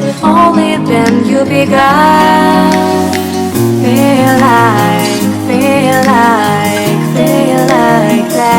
it, only then you'll be gone. Feel like that. Feel like that.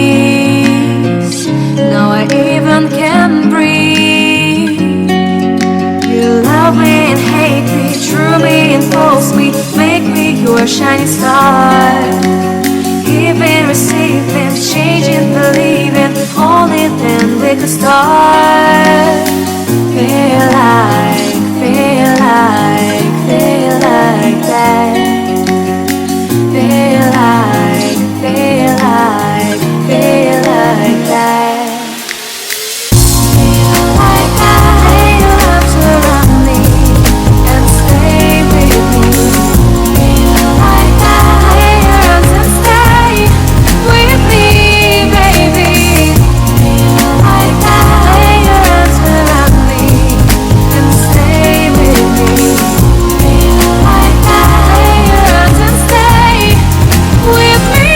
Police. Now I even can breathe. You love me and hate me, true me and false me, make me your shining star. Giving, receiving, changing, believing, only then we could start. Feel like that. Feel like that. Feel like your arms around me and stay with me. Feel like your arms and stay with me, baby. Feel like your arms around me and stay with me. Feel like your arms and stay with me.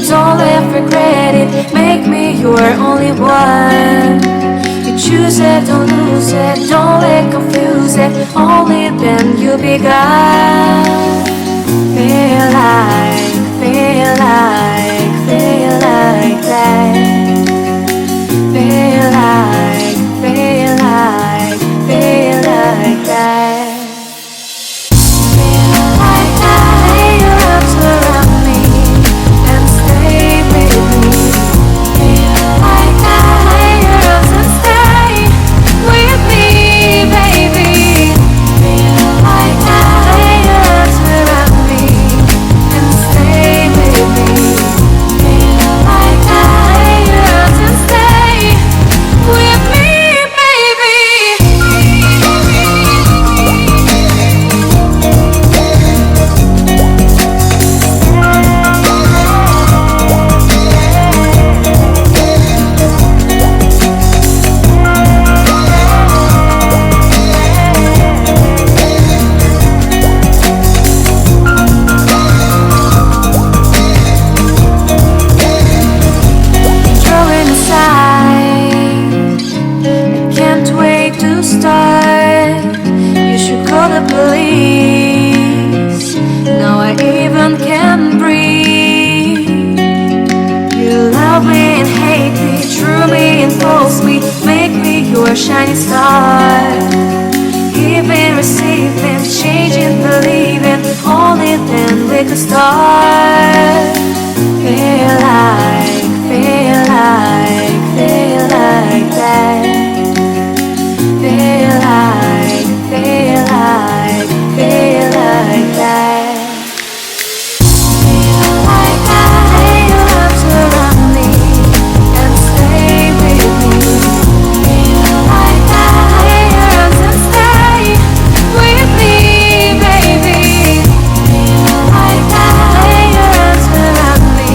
Don't let regret it, make me your only one. You choose it, don't lose it, don't let confuse it, only then you'll be gone. Feel like that. Feel like that. start. You should call the police. Now I even can't breathe. You love me and hate me, true me and false me, make me your shining star. Giving, receiving, changing, believing, only then we could start. Feel like that. Feel like that. Feel like your arms around me and stay with me. Feel like your arms and stay with me, baby. Feel like your arms around me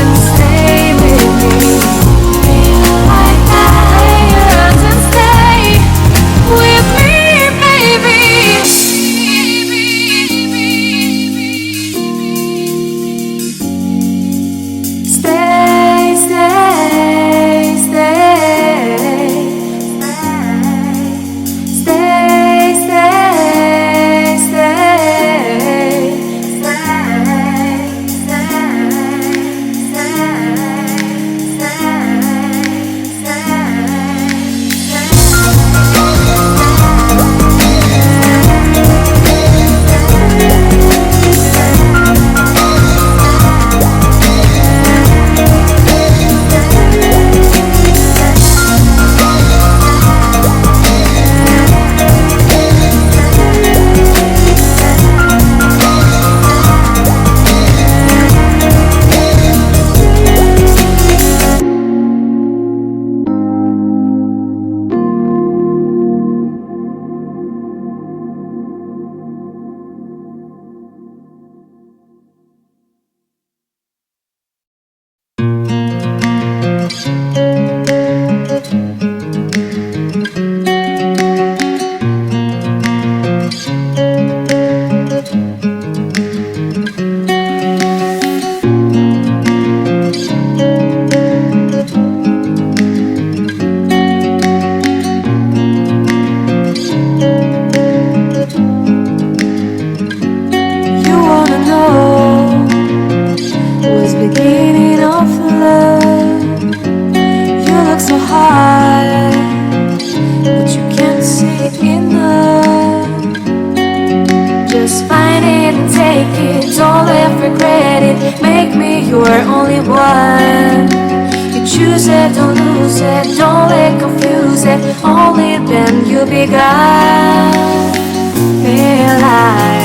and stay with me. Feel like your arms and stay with me, baby. Stay, stay, stay, stay, You wanna know what's beginning of love? You look so hard, but you can't see enough. Just find it and take it, don't let regret it. Make me your only one. You choose it, don't lose it, don't let confuse it. Only then you'll be gone. Feel like